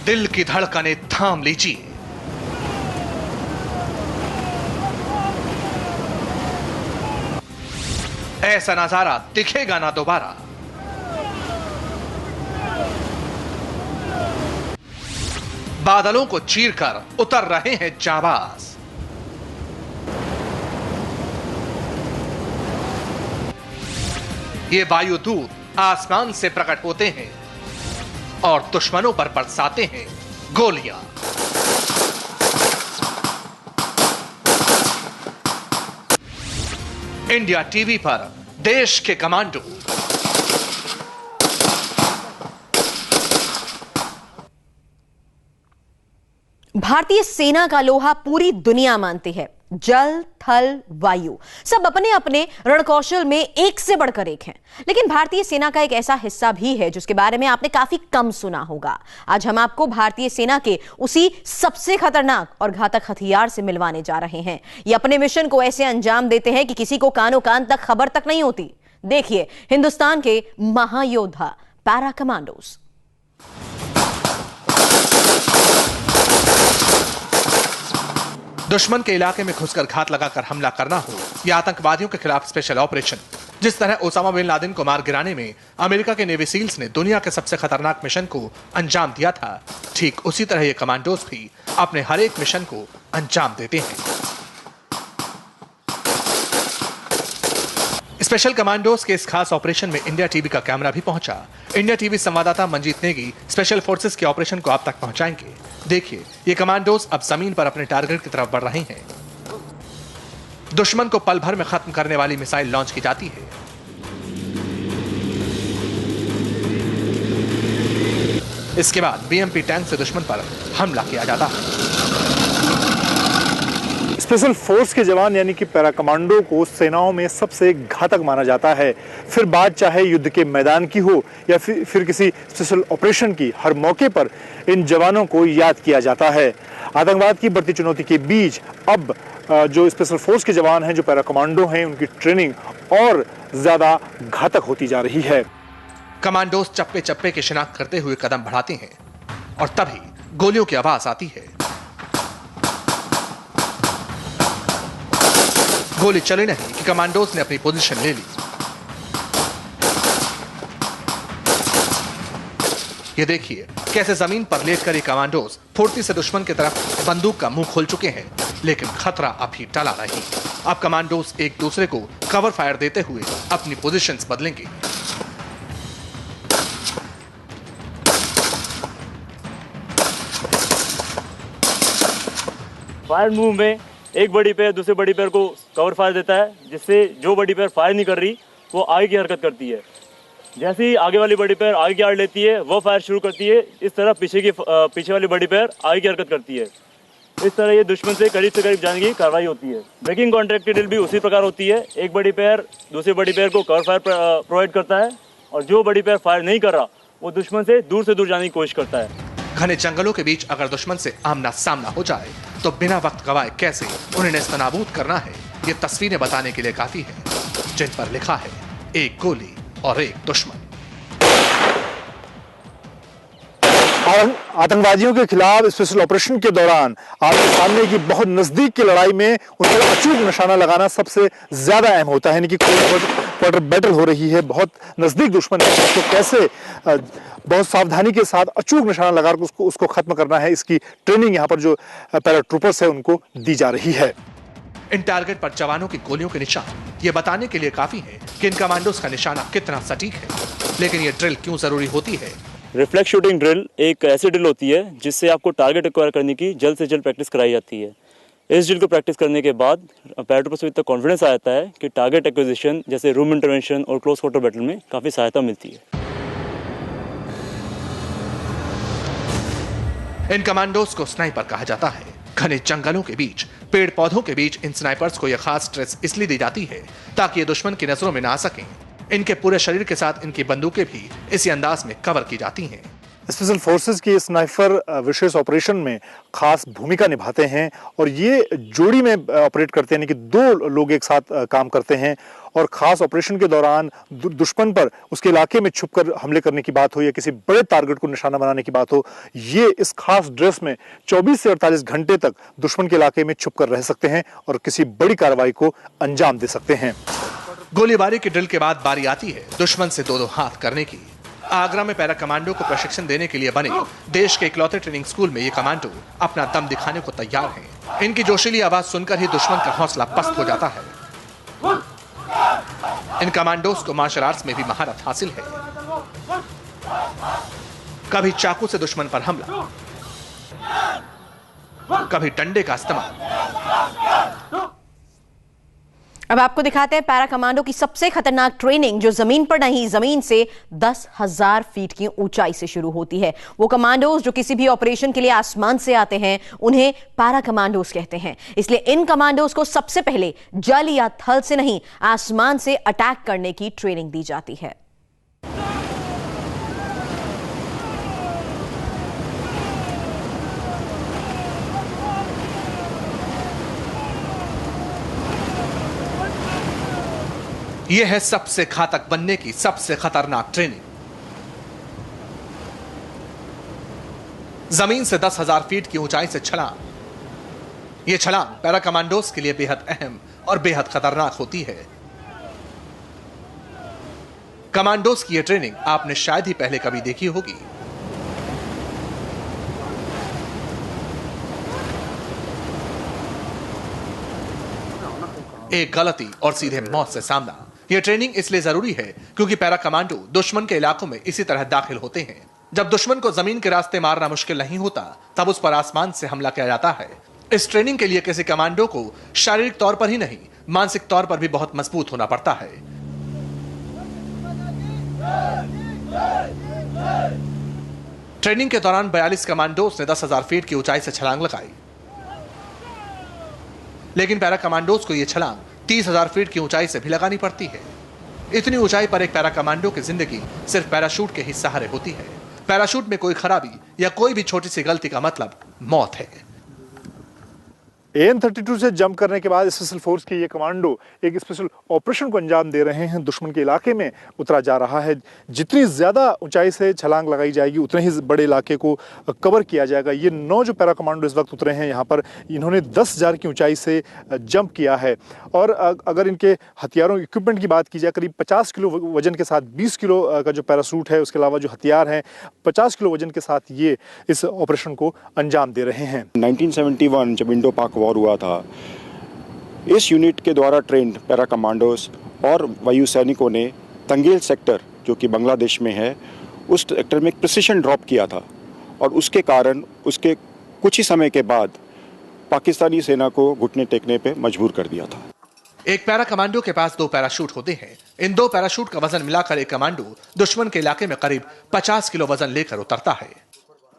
दिल की धड़कनें थाम लीजिए। ऐसा नजारा दिखेगा ना दोबारा। बादलों को चीरकर उतर रहे हैं जाबाज। ये वायुदूत आसमान से प्रकट होते हैं और दुश्मनों पर बरसाते हैं गोलियां। इंडिया टीवी पर देश के कमांडो। भारतीय सेना का लोहा पूरी दुनिया मानती है। जल, थल, वायु सब अपने अपने रणकौशल में एक से बढ़कर एक हैं। लेकिन भारतीय सेना का एक ऐसा हिस्सा भी है जिसके बारे में आपने काफी कम सुना होगा। आज हम आपको भारतीय सेना के उसी सबसे खतरनाक और घातक हथियार से मिलवाने जा रहे हैं। ये अपने मिशन को ऐसे अंजाम देते हैं कि किसी को कानो कान तक खबर तक नहीं होती। देखिए हिंदुस्तान के महायोद्धा पैरा कमांडोज। दुश्मन के इलाके में घुसकर घात लगाकर हमला करना हो या आतंकवादियों के खिलाफ स्पेशल ऑपरेशन, जिस तरह ओसामा बिन लादेन को मार गिराने में अमेरिका के नेवी सील्स ने दुनिया के सबसे खतरनाक मिशन को अंजाम दिया था, ठीक उसी तरह ये कमांडोज भी अपने हर एक मिशन को अंजाम देते हैं। स्पेशल कमांडोज के इस खास ऑपरेशन में इंडिया टीवी का कैमरा भी पहुंचा। इंडिया टीवी संवाददाता मंजीत नेगी स्पेशल फोर्सेस के ऑपरेशन को आप तक पहुंचाएंगे। देखिए ये कमांडोज अब जमीन पर अपने टारगेट की तरफ बढ़ रहे हैं। दुश्मन को पल भर में खत्म करने वाली मिसाइल लॉन्च की जाती है। इसके बाद बीएमपी टैंक से दुश्मन पर हमला किया जाता है। स्पेशल फोर्स के जवान यानी कि पैरा कमांडो को सेनाओं में सबसे घातक माना जाता है। फिर बात चाहे युद्ध के मैदान की हो या फिर किसी स्पेशल ऑपरेशन की, हर मौके पर इन जवानों को याद किया जाता है। आतंकवाद की बढ़ती चुनौती के बीच अब जो स्पेशल फोर्स के जवान हैं, जो पैरा कमांडो हैं, उनकी ट्रेनिंग और ज्यादा घातक होती जा रही है। कमांडोज चप्पे चप्पे की शिनाख्त करते हुए कदम बढ़ाते हैं और तभी गोलियों की आवाज आती है। गोली चली नहीं कि कमांडोज ने अपनी पोजीशन ले ली। ये देखिए कैसे जमीन पर लेटकर ये कमांडोज फुर्ती से दुश्मन की तरफ बंदूक का मुंह खोल चुके हैं, लेकिन खतरा अभी टला नहीं। अब कमांडोज एक दूसरे को कवर फायर देते हुए अपनी पोजीशंस बदलेंगे। फायर मूव में एक बड़ी पैर दूसरे बड़ी पैर को कवर फायर देता है, जिससे जो बड़ी पैर फायर नहीं कर रही वो आगे की हरकत करती है। जैसे ही आगे वाली बड़ी पैर आगे की आड़ लेती है वो फायर शुरू करती है। इस तरह पीछे वाली बड़ी पैर आगे की हरकत करती है। इस तरह ये दुश्मन से करीब जाने की कार्रवाई होती है। ब्रेकिंग कॉन्ट्रैक्ट की ड्रिल भी उसी प्रकार होती है। एक बड़ी पैर दूसरी बड़ी पैर को कवर फायर प्रोवाइड करता है और जो बड़ी पैर फायर नहीं कर रहा वो दुश्मन से दूर जाने की कोशिश करता है। घने जंगलों के बीच अगर दुश्मन से आमना सामना हो जाए तो बिना वक्त गवाए कैसे उन्हें नेस्तनाबूद करना है, ये तस्वीरें बताने के लिए काफी है, जिन पर लिखा है एक गोली और एक दुश्मन। आतंकवादियों के खिलाफ स्पेशल ऑपरेशन के दौरान आपके सामने की बहुत नजदीक की लड़ाई में उन पर अचूक निशाना लगाना सबसे ज्यादा अहम होता है। यानी कि क्वार्टर बैटल हो रही है, बहुत नजदीक दुश्मन है, उसको कैसे बहुत सावधानी के साथ अचूक निशाना लगाकर उसको खत्म करना है, इसकी ट्रेनिंग यहाँ पर जो पैराट्रूपर्स है उनको दी जा रही है। इन टारगेट पर जवानों की गोलियों के निशान ये बताने के लिए काफी है कि इन कमांडोज का निशाना कितना सटीक है। लेकिन ये ड्रिल क्यों जरूरी होती है? रिफ्लेक्स शूटिंग ड्रिल एक ऐसी ड्रिल होती है जिससे आपको टारगेट एक्वायर करने की जल्द से जल्द प्रैक्टिस कराई जाती है। इस ड्रिल को प्रैक्टिस करने के बाद पैराट्रूपर्स को इतना कॉन्फिडेंस आ जाता है कि टारगेट एक्विजिशन जैसे रूम इंटरवेंशन और क्लोज क्वार्टर बैटल में काफ़ी सहायता मिलती है। इन कमांडोज को स्नाइपर कहा जाता है। घने जंगलों के बीच, पेड़ पौधों के बीच इन स्नाइपर्स को यह खास स्ट्रेस इसलिए दी जाती है ताकि ये दुश्मन की नजरों में ना आ सकें। इनके पूरे शरीर के साथ इनकी बंदूकें भी इसी अंदाज में कवर की जाती हैं। स्पेशल फोर्सेस की स्नाइपर विशेष ऑपरेशन में खास भूमिका निभाते हैं और ये जोड़ी में ऑपरेट करते हैं, यानी कि दो लोग एक साथ काम करते हैं और खास ऑपरेशन के दौरान दुश्मन पर उसके इलाके में छुपकर हमले करने की बात हो या किसी बड़े टारगेट को निशाना बनाने की बात हो, ये इस खास ड्रेस में 24 से 48 घंटे तक दुश्मन के इलाके में छुपकर रह सकते हैं और किसी बड़ी कार्रवाई को अंजाम दे सकते हैं। गोलीबारी की ड्रिल के बाद बारी आती है दुश्मन से दो हाथ करने की। आगरा में पैरा कमांडो को प्रशिक्षण देने के लिए बने देश के इकलौते ट्रेनिंग स्कूल में ये कमांडो अपना दम दिखाने को तैयार हैं। इनकी जोशीली आवाज सुनकर ही दुश्मन का हौसला पस्त हो जाता है। इन कमांडोज को मार्शल आर्ट्स में भी महारत हासिल है। कभी चाकू से दुश्मन पर हमला, कभी डंडे का इस्तेमाल। अब आपको दिखाते हैं पैरा कमांडो की सबसे खतरनाक ट्रेनिंग, जो जमीन पर नहीं, जमीन से 10,000 फीट की ऊंचाई से शुरू होती है। वो कमांडोज जो किसी भी ऑपरेशन के लिए आसमान से आते हैं, उन्हें पैरा कमांडोज कहते हैं। इसलिए इन कमांडोज को सबसे पहले जल या थल से नहीं, आसमान से अटैक करने की ट्रेनिंग दी जाती है। यह है सबसे घातक बनने की सबसे खतरनाक ट्रेनिंग। जमीन से 10,000 फीट की ऊंचाई से छलांग। यह छलांग पैरा कमांडोज के लिए बेहद अहम और बेहद खतरनाक होती है। कमांडोज की यह ट्रेनिंग आपने शायद ही पहले कभी देखी होगी। एक गलती और सीधे मौत से सामना। यह ट्रेनिंग इसलिए जरूरी है क्योंकि पैरा कमांडो दुश्मन के इलाकों में इसी तरह दाखिल होते हैं। जब दुश्मन को जमीन के रास्ते मारना मुश्किल नहीं होता, तब उस पर आसमान से हमला किया जाता है। इस ट्रेनिंग के लिए किसी कमांडो को शारीरिक तौर पर ही नहीं, मानसिक तौर पर भी बहुत मजबूत होना पड़ता है। ट्रेनिंग के दौरान 42 कमांडोज ने 10,000 फीट की ऊंचाई से छलांग लगाई, लेकिन पैरा कमांडोज को यह छलांग 30,000 फीट की ऊंचाई से भी लगानी पड़ती है। इतनी ऊंचाई पर एक पैरा कमांडो की जिंदगी सिर्फ पैराशूट के ही सहारे होती है। पैराशूट में कोई खराबी या कोई भी छोटी सी गलती का मतलब मौत है। AN-32 से जंप करने के बाद स्पेशल फोर्स के ये कमांडो एक स्पेशल ऑपरेशन को अंजाम दे रहे हैं। दुश्मन के इलाके में उतरा जा रहा है। जितनी ज़्यादा ऊंचाई से छलांग लगाई जाएगी, उतने ही बड़े इलाके को कवर किया जाएगा। ये 9 जो पैरा कमांडो इस वक्त उतरे हैं यहाँ पर, इन्होंने 10,000 की ऊंचाई से जंप किया है। और अगर इनके हथियारों इक्विपमेंट की बात की जाए, करीब 50 किलो वजन के साथ 20 किलो का जो पैरासूट है, उसके अलावा जो हथियार हैं 50 किलो वजन के साथ ये इस ऑपरेशन को अंजाम दे रहे हैं। 1971 जब इंडो पाक वॉर हुआ था, इस यूनिट के द्वारा ट्रेंड पैरा कमांडोज और वायु सैनिकों ने तंगेल सेक्टर, जो कि बांग्लादेश में है, उस सेक्टर में एक प्रिसिशन ड्रॉप किया था और उसके कारण उसके कुछ ही समय के बाद पाकिस्तानी सेना को घुटने टेकने पे मजबूर कर दिया था। एक पैरा कमांडो के पास 2 पैराशूट होते हैं। इन 2 पैराशूट का वजन मिलाकर एक कमांडो दुश्मन के इलाके में करीब 50 किलो वजन लेकर उतरता है।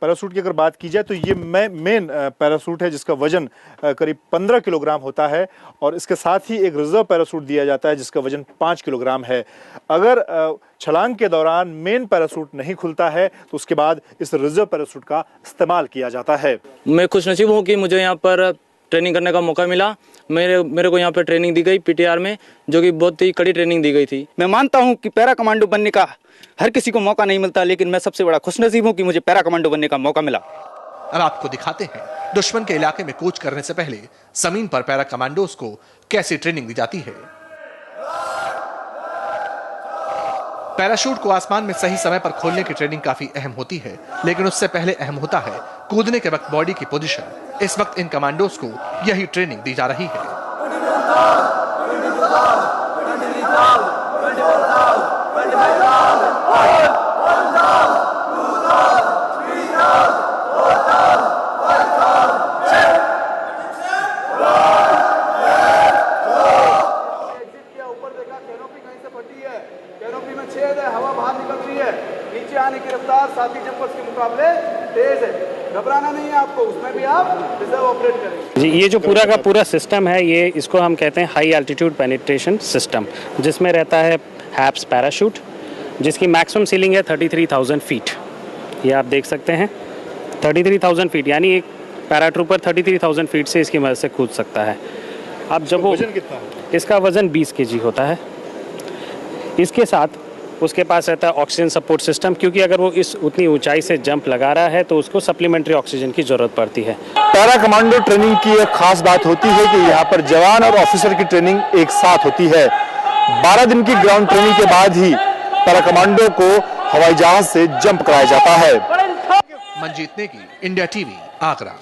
पैरासूट की अगर बात की जाए तो ये मेन पैरासूट है, जिसका वजन करीब 15 किलोग्राम होता है और इसके साथ ही एक रिजर्व पैरासूट दिया जाता है जिसका वजन 5 किलोग्राम है। अगर छलांग के दौरान मेन पैरासूट नहीं खुलता है तो उसके बाद इस रिजर्व पैरासूट का इस्तेमाल किया जाता है। मैं खुशनसीब हूँ कि मुझे यहाँ पर ट्रेनिंग करने का मौका मिला। मेरे को यहाँ पर ट्रेनिंग दी गई PTR में, जो कि बहुत ही कड़ी ट्रेनिंग दी गई थी। मैं मानता हूँ कि पैरा कमांडो बनने का हर किसी को मौका नहीं मिलता, लेकिन मैं सबसे बड़ा खुशनसीब हूँ कि मुझे पैरा कमांडो बनने का मौका मिला। अब आपको दिखाते हैं दुश्मन के इलाके में कूच करने से पहले जमीन पर पैरा कमांडोज को कैसी ट्रेनिंग दी जाती है। पैराशूट को आसमान में सही समय पर खोलने की ट्रेनिंग काफी अहम होती है, लेकिन उससे पहले अहम होता है कूदने के वक्त बॉडी की पोजीशन। इस वक्त इन कमांडोज को यही ट्रेनिंग दी जा रही है। कैनोपी में छेद है, हवा बाहर निकल रही है, नीचे आने की रफ्तार साथी जंपर्स के मुकाबले तेज है। घबराना नहीं है आपको, उसमें भी आप रिजर्व ऑपरेट करेंगे। जी, ये जो पूरा का पूरा सिस्टम है, ये इसको हम कहते हैं हाई एल्टीट्यूड पेनिट्रेशन सिस्टम, जिसमें रहता है हैप्स पैराशूट, जिसकी मैक्सिमम सीलिंग है 33,000 फीट। ये आप देख सकते हैं 33,000 फीट, यानी एक पैराट्रूपर 33,000 फीट से इसकी मदद से कूद सकता है। अब जब वो वजन कितना है? इसका वज़न 20 kg होता है। इसके साथ उसके पास रहता है ऑक्सीजन सपोर्ट सिस्टम, क्योंकि अगर वो इस उतनी ऊंचाई से जंप लगा रहा है तो उसको सप्लीमेंट्री ऑक्सीजन की ज़रूरत पड़ती है। पैरा कमांडो ट्रेनिंग की एक खास बात होती है कि यहाँ पर जवान और ऑफिसर की ट्रेनिंग एक साथ होती है। 12 दिन की ग्राउंड ट्रेनिंग के बाद ही पैरा कमांडो को हवाई जहाज से जंप कराया जाता है। Manjeet Negi, India TV, Agra.